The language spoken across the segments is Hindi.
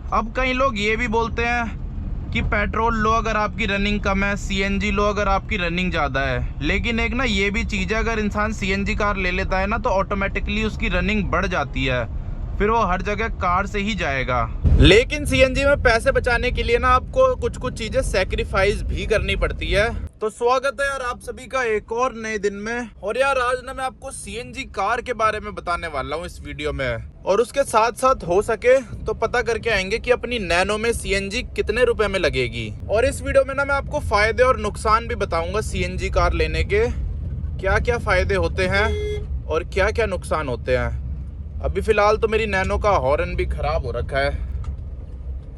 अब कई लोग ये भी बोलते हैं कि पेट्रोल लो अगर आपकी रनिंग कम है, सीएनजी लो अगर आपकी रनिंग ज़्यादा है। लेकिन एक ना ये भी चीज़ है, अगर इंसान सीएनजी कार ले लेता है ना तो ऑटोमेटिकली उसकी रनिंग बढ़ जाती है, फिर वो हर जगह कार से ही जाएगा। लेकिन सीएनजी में पैसे बचाने के लिए ना आपको कुछ कुछ चीजें सैक्रिफाइस भी करनी पड़ती है। तो स्वागत है यार आप सभी का एक और नए दिन में। और यार आज ना मैं आपको सीएनजी कार के बारे में बताने वाला हूँ इस वीडियो में, और उसके साथ साथ हो सके तो पता करके आएंगे कि अपनी नैनो में सीएनजी कितने रुपए में लगेगी। और इस वीडियो में ना मैं आपको फायदे और नुकसान भी बताऊंगा सीएनजी कार लेने के, क्या क्या फायदे होते हैं और क्या क्या नुकसान होते हैं। अभी फिलहाल तो मेरी नैनो का हॉर्न भी खराब हो रखा है,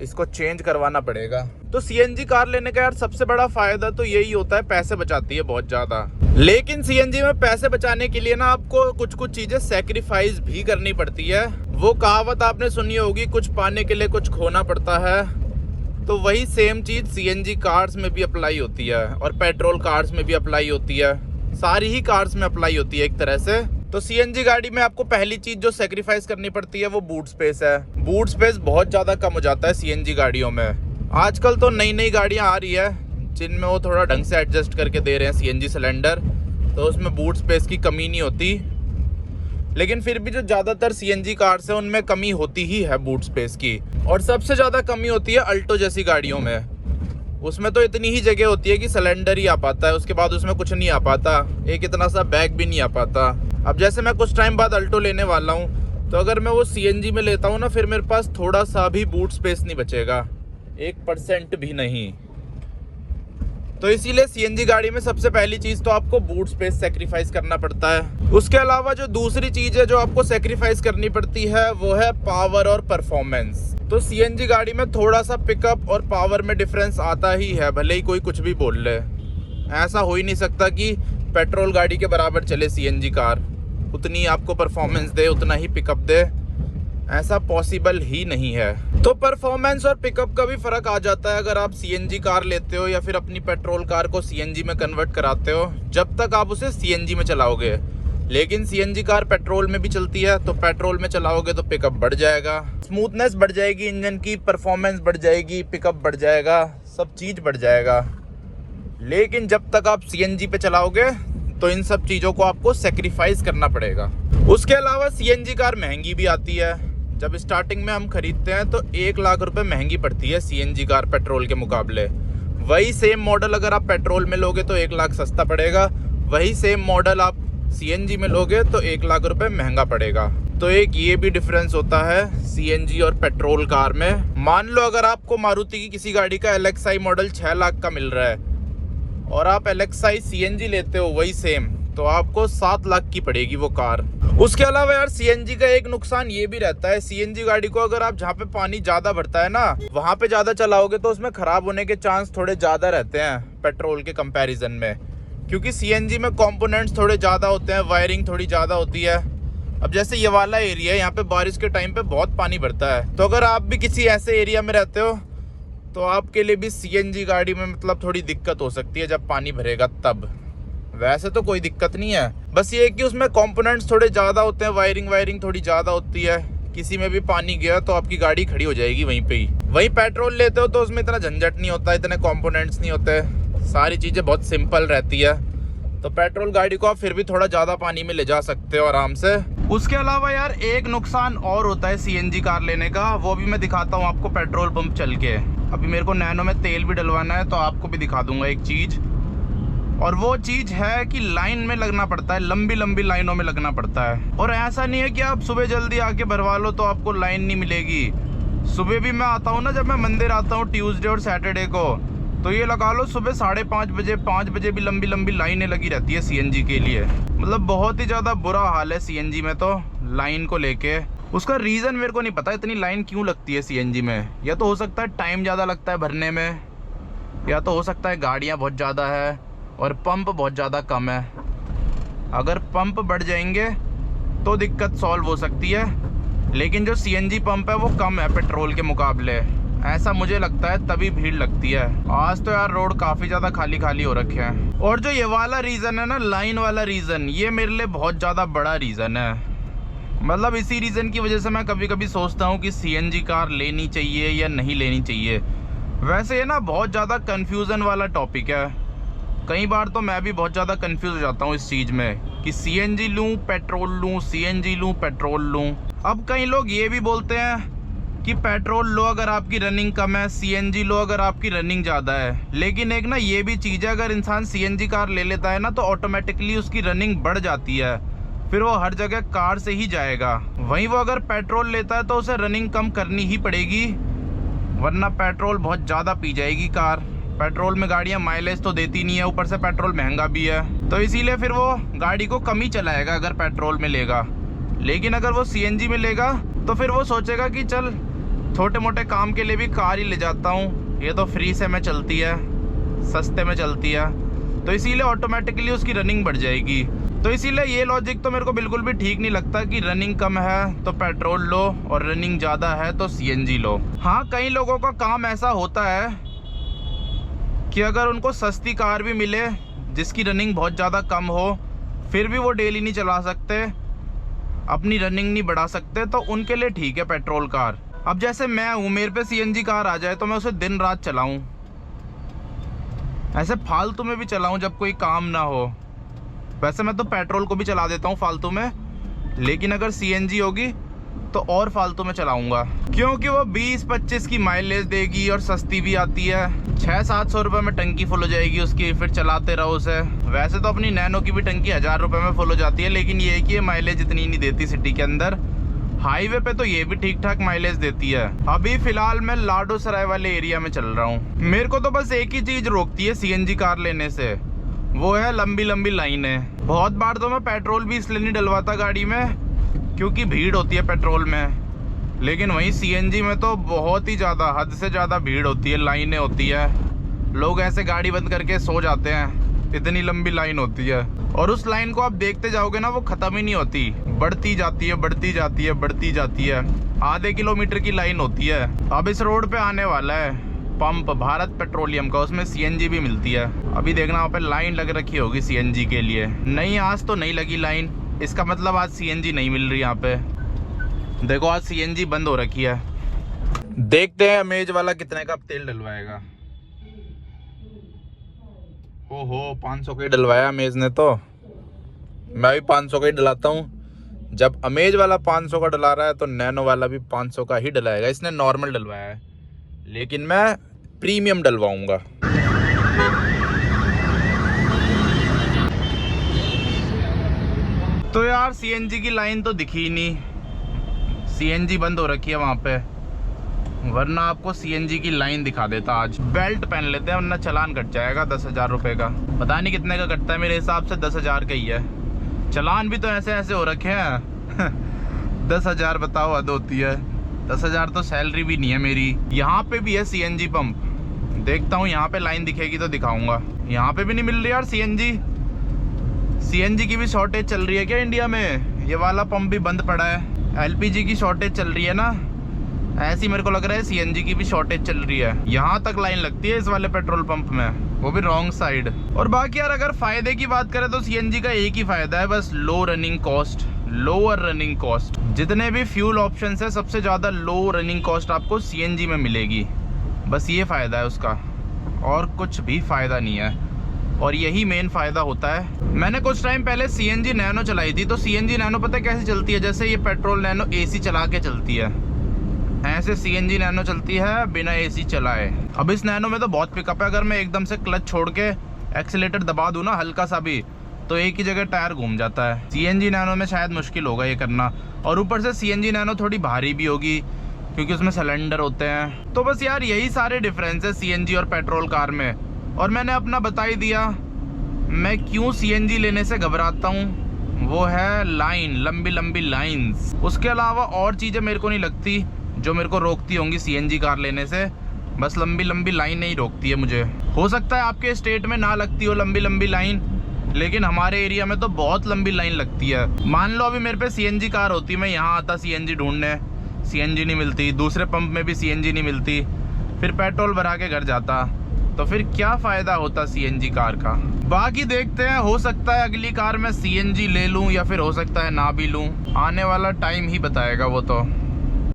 इसको चेंज करवाना पड़ेगा। तो सीएनजी कार लेने का यार सबसे बड़ा फायदा तो यही होता है, पैसे बचाती है बहुत ज्यादा। लेकिन सीएनजी में पैसे बचाने के लिए ना आपको कुछ कुछ चीजें सैक्रिफाइस भी करनी पड़ती है। वो कहावत आपने सुनी होगी, कुछ पाने के लिए कुछ खोना पड़ता है। तो वही सेम चीज सीएनजी कार्स में भी अप्लाई होती है और पेट्रोल कार्स में भी अप्लाई होती है, सारी ही कार्स में अप्लाई होती है एक तरह से। तो सीएनजी गाड़ी में आपको पहली चीज जो सेक्रीफाइस करनी पड़ती है वो बूट स्पेस है। बूट स्पेस बहुत ज्यादा कम हो जाता है सीएनजी गाड़ियों में। आजकल तो नई नई गाड़ियां आ रही है जिनमें वो थोड़ा ढंग से एडजस्ट करके दे रहे हैं सीएनजी सिलेंडर, तो उसमें बूट स्पेस की कमी नहीं होती। लेकिन फिर भी जो ज्यादातर सीएनजी कार्स है उनमें कमी होती ही है बूट स्पेस की। और सबसे ज्यादा कमी होती है अल्टो जैसी गाड़ियों में। उसमें तो इतनी ही जगह होती है कि सिलेंडर ही आ पाता है, उसके बाद उसमें कुछ नहीं आ पाता, एक इतना सा बैग भी नहीं आ पाता। अब जैसे मैं कुछ टाइम बाद अल्टो लेने वाला हूँ, तो अगर मैं वो सीएनजी में लेता हूँ ना, फिर मेरे पास थोड़ा सा भी बूट स्पेस नहीं बचेगा, 1% भी नहीं। तो इसीलिए सीएनजी गाड़ी में सबसे पहली चीज़ तो आपको बूट स्पेस सेक्रीफाइस करना पड़ता है। उसके अलावा जो दूसरी चीज़ है जो आपको सेक्रीफाइस करनी पड़ती है वो है पावर और परफॉर्मेंस। तो सीएनजी गाड़ी में थोड़ा सा पिकअप और पावर में डिफरेंस आता ही है, भले ही कोई कुछ भी बोल ले। ऐसा हो ही नहीं सकता कि पेट्रोल गाड़ी के बराबर चले सीएनजी कार, उतनी आपको परफॉर्मेंस दे, उतना ही पिकअप दे, ऐसा पॉसिबल ही नहीं है। तो परफॉर्मेंस और पिकअप का भी फर्क आ जाता है अगर आप सीएनजी कार लेते हो या फिर अपनी पेट्रोल कार को सीएनजी में कन्वर्ट कराते हो, जब तक आप उसे सीएनजी में चलाओगे। लेकिन सीएनजी कार पेट्रोल में भी चलती है, तो पेट्रोल में चलाओगे तो पिकअप बढ़ जाएगा, स्मूथनेस बढ़ जाएगी, इंजन की परफॉर्मेंस बढ़ जाएगी, पिकअप बढ़ जाएगा, सब चीज बढ़ जाएगा। लेकिन जब तक आप सीएनजी पे चलाओगे तो इन सब चीज़ों को आपको सेक्रीफाइस करना पड़ेगा। उसके अलावा सीएनजी कार महंगी भी आती है। जब स्टार्टिंग में हम खरीदते हैं तो 1 लाख रुपए महंगी पड़ती है सीएनजी कार पेट्रोल के मुकाबले। वही सेम मॉडल अगर आप पेट्रोल में लोगे तो 1 लाख सस्ता पड़ेगा, वही सेम मॉडल आप सीएनजी में लोगे तो 1 लाख रुपए महंगा पड़ेगा। तो एक ये भी डिफरेंस होता है सीएनजी और पेट्रोल कार में। मान लो अगर आपको मारुति की किसी गाड़ी का एलेक्साई मॉडल 6 लाख का मिल रहा है और आप एलेक्साई सीएनजी लेते हो वही सेम, तो आपको 7 लाख की पड़ेगी वो कार। उसके अलावा यार सीएनजी का एक नुकसान ये भी रहता है, सीएनजी गाड़ी को अगर आप जहाँ पे पानी ज्यादा भरता है ना वहाँ पे ज्यादा चलाओगे तो उसमें खराब होने के चांस थोड़े ज्यादा रहते हैं पेट्रोल के कंपैरिजन में, क्योंकि सीएनजी में कंपोनेंट्स थोड़े ज्यादा होते हैं, वायरिंग थोड़ी ज्यादा होती है। अब जैसे ये वाला एरिया है, यहाँ पे बारिश के टाइम पे बहुत पानी भरता है, तो अगर आप भी किसी ऐसे एरिया में रहते हो तो आपके लिए भी सीएनजी गाड़ी में मतलब थोड़ी दिक्कत हो सकती है जब पानी भरेगा तब। वैसे तो कोई दिक्कत नहीं है, बस ये है कि उसमें कंपोनेंट्स थोड़े ज़्यादा होते हैं, वायरिंग थोड़ी ज़्यादा होती है, किसी में भी पानी गया तो आपकी गाड़ी खड़ी हो जाएगी वहीं पे ही। वहीं पेट्रोल लेते हो तो उसमें इतना झंझट नहीं होता, इतने कंपोनेंट्स नहीं होते, सारी चीज़ें बहुत सिंपल रहती है। तो पेट्रोल गाड़ी को आप फिर भी थोड़ा ज़्यादा पानी में ले जा सकते हो आराम से। उसके अलावा यार एक नुकसान और होता है सीएनजी कार लेने का, वो भी मैं दिखाता हूँ आपको पेट्रोल पंप चल के। अभी मेरे को नैनो में तेल भी डलवाना है तो आपको भी दिखा दूंगा एक चीज़, और वो चीज़ है कि लाइन में लगना पड़ता है, लंबी लंबी लाइनों में लगना पड़ता है। और ऐसा नहीं है कि आप सुबह जल्दी आके भरवा लो तो आपको लाइन नहीं मिलेगी। सुबह भी मैं आता हूँ ना, जब मैं मंदिर आता हूँ ट्यूसडे और सैटरडे को, तो ये लगा लो सुबह 5:30 बजे 5 बजे भी लंबी लंबी लाइनें लगी रहती है सीएनजी के लिए। मतलब बहुत ही ज़्यादा बुरा हाल है सीएनजी में तो लाइन को लेके। उसका रीज़न मेरे को नहीं पता इतनी लाइन क्यों लगती है सीएनजी में, या तो हो सकता है टाइम ज़्यादा लगता है भरने में, या तो हो सकता है गाड़ियाँ बहुत ज़्यादा है और पंप बहुत ज़्यादा कम है। अगर पंप बढ़ जाएंगे तो दिक्कत सॉल्व हो सकती है, लेकिन जो सीएनजी पंप है वो कम है पेट्रोल के मुकाबले, ऐसा मुझे लगता है, तभी भीड़ लगती है। आज तो यार रोड काफ़ी ज़्यादा खाली खाली हो रखे हैं। और जो ये वाला रीज़न है ना, लाइन वाला रीज़न, ये मेरे लिए बहुत ज़्यादा बड़ा रीज़न है। मतलब इसी रीज़न की वजह से मैं कभी कभी सोचता हूँ कि सीएनजी कार लेनी चाहिए या नहीं लेनी चाहिए। वैसे ये ना बहुत ज़्यादा कन्फ्यूज़न वाला टॉपिक है। कई बार तो मैं भी बहुत ज़्यादा कंफ्यूज हो जाता हूँ इस चीज़ में कि सीएनजी लूँ पेट्रोल लूँ, सीएनजी लूँ पेट्रोल लूँ। अब कई लोग ये भी बोलते हैं कि पेट्रोल लो अगर आपकी रनिंग कम है, सीएनजी लो अगर आपकी रनिंग ज़्यादा है। लेकिन एक ना ये भी चीज़ है, अगर इंसान सीएनजी कार ले लेता है ना तो ऑटोमेटिकली उसकी रनिंग बढ़ जाती है, फिर वो हर जगह कार से ही जाएगा। वहीं वो अगर पेट्रोल लेता है तो उसे रनिंग कम करनी ही पड़ेगी, वरना पेट्रोल बहुत ज़्यादा पी जाएगी कार। पेट्रोल में गाड़ियाँ माइलेज तो देती नहीं है, ऊपर से पेट्रोल महंगा भी है, तो इसीलिए फिर वो गाड़ी को कम ही चलाएगा अगर पेट्रोल में लेगा। लेकिन अगर वो सीएनजी में लेगा तो फिर वो सोचेगा कि चल छोटे मोटे काम के लिए भी कार ही ले जाता हूँ, ये तो फ्री से में चलती है, सस्ते में चलती है, तो इसीलिए ऑटोमेटिकली उसकी रनिंग बढ़ जाएगी। तो इसीलिए ये लॉजिक तो मेरे को बिल्कुल भी ठीक नहीं लगता कि रनिंग कम है तो पेट्रोल लो और रनिंग ज़्यादा है तो सीएनजी लो। हाँ, कई लोगों का काम ऐसा होता है कि अगर उनको सस्ती कार भी मिले जिसकी रनिंग बहुत ज़्यादा कम हो, फिर भी वो डेली नहीं चला सकते, अपनी रनिंग नहीं बढ़ा सकते, तो उनके लिए ठीक है पेट्रोल कार। अब जैसे मैं हूँ, मेरे पे सीएनजी कार आ जाए तो मैं उसे दिन रात चलाऊँ, ऐसे फालतू में भी चलाऊँ जब कोई काम ना हो। वैसे मैं तो पेट्रोल को भी चला देता हूँ फालतू में, लेकिन अगर सीएनजी होगी तो और फालतू में चलाऊंगा, क्योंकि वो 20-25 की माइलेज देगी और सस्ती भी आती है। 600-700 रुपये में टंकी फुल हो जाएगी उसकी, फिर चलाते रहो उसे। वैसे तो अपनी नैनो की भी टंकी 1000 रुपये में फुल हो जाती है, लेकिन ये है कि ये माइलेज इतनी नहीं देती सिटी के अंदर। हाईवे पे तो ये भी ठीक ठाक माइलेज देती है। अभी फिलहाल मैं लाडो सराय वाले एरिया में चल रहा हूँ। मेरे को तो बस एक ही चीज़ रोकती है सीएनजी कार लेने से, वो है लंबी लंबी लाइनें। बहुत बार तो मैं पेट्रोल भी इसलिए नहीं डलवाता गाड़ी में क्योंकि भीड़ होती है पेट्रोल में, लेकिन वहीं सीएनजी में तो बहुत ही ज़्यादा, हद से ज़्यादा भीड़ होती है, लाइनें होती है, लोग ऐसे गाड़ी बंद करके सो जाते हैं, इतनी लंबी लाइन होती है। और उस लाइन को आप देखते जाओगे ना, वो ख़त्म ही नहीं होती, बढ़ती जाती है बढ़ती जाती है बढ़ती जाती है। आधे किलोमीटर की लाइन होती है। अब इस रोड पर आने वाला है पंप भारत पेट्रोलियम का, उसमें सीएनजी भी मिलती है। अभी देखना वहाँ पे लाइन लग रखी होगी सीएनजी के लिए। नहीं, आज तो नहीं लगी लाइन, इसका मतलब आज सीएनजी नहीं मिल रही यहाँ पे। देखो आज सीएनजी बंद हो रखी है। देखते हैं अमेज वाला कितने का तेल डलवाएगा। ओहो, 500 का ही डलवाया अमेज ने, तो मैं भी 500 का ही डलाता हूँ। जब अमेज वाला 500 का डला रहा है तो नैनो वाला भी 500 का ही डलाएगा। इसने नॉर्मल डलवाया है, लेकिन मैं प्रीमियम डलवाऊंगा। तो यार सीएनजी की लाइन तो दिखी नहीं, सीएनजी बंद हो रखी है वहाँ पे, वरना आपको सीएनजी की लाइन दिखा देता आज। बेल्ट पहन लेते हैं वरना चालान कट जाएगा 10,000 रुपये का। पता नहीं कितने का कटता है, मेरे हिसाब से 10,000 का ही है। चालान भी तो ऐसे ऐसे हो रखे हैं 10,000 बताओ, हद होती है। 10,000 तो सैलरी भी नहीं है मेरी। यहाँ पे भी है सीएनजी पंप, देखता हूँ यहाँ पे लाइन दिखेगी तो दिखाऊंगा। यहाँ पे भी नहीं मिल रही यार सीएनजी की भी शॉर्टेज चल रही है क्या इंडिया में? ये वाला पंप भी बंद पड़ा है। एलपीजी की शॉर्टेज चल रही है ना, ऐसी मेरे को लग रहा है सीएनजी की भी शॉर्टेज चल रही है। यहाँ तक लाइन लगती है इस वाले पेट्रोल पंप में, वो भी रॉन्ग साइड। और बाकी यार अगर फायदे की बात करें तो सीएनजी का एक ही फायदा है, बस low running cost, lower running cost. जितने भी फ्यूल ऑप्शन है सबसे ज़्यादा लो रनिंग कॉस्ट आपको सीएनजी में मिलेगी, बस ये फ़ायदा है उसका, और कुछ भी फ़ायदा नहीं है। और यही मेन फ़ायदा होता है। मैंने कुछ टाइम पहले सीएनजी नैनो चलाई थी, तो सीएनजी नैनो पता है कैसे चलती है? जैसे ये पेट्रोल नैनो एसी चला के चलती है, ऐसे सीएनजी नैनो चलती है बिना एसी चलाए। अब इस नैनो में तो बहुत पिकअप है, अगर मैं एकदम से क्लच छोड़ के एक्सीलेटर दबा दूँ ना हल्का सा भी, तो एक ही जगह टायर घूम जाता है। सीएनजी नैनो में शायद मुश्किल होगा ये करना, और ऊपर से सीएनजी नैनो थोड़ी भारी भी होगी क्योंकि उसमें सिलेंडर होते हैं। तो बस यार यही सारे डिफरेंस है सीएनजी और पेट्रोल कार में। और मैंने अपना बता ही दिया मैं क्यों सीएनजी लेने से घबराता हूँ, वो है लाइन, लंबी लंबी लाइंस। उसके अलावा और चीज़ें मेरे को नहीं लगती जो मेरे को रोकती होंगी सीएनजी कार लेने से, बस लंबी लंबी लाइन ही रोकती है मुझे। हो सकता है आपके स्टेट में ना लगती हो लंबी लंबी लाइन, लेकिन हमारे एरिया में तो बहुत लंबी लाइन लगती है। मान लो अभी मेरे पे सीएनजी कार होती, मैं यहाँ आता सीएनजी ढूंढने, सीएनजी नहीं मिलती, दूसरे पंप में भी सीएनजी नहीं मिलती, फिर पेट्रोल भरा के घर जाता, तो फिर क्या फायदा होता सीएनजी कार का। बाकी देखते हैं, हो सकता है अगली कार मैं सीएनजी ले लूं या फिर हो सकता है ना भी लूं, आने वाला टाइम ही बताएगा वो तो।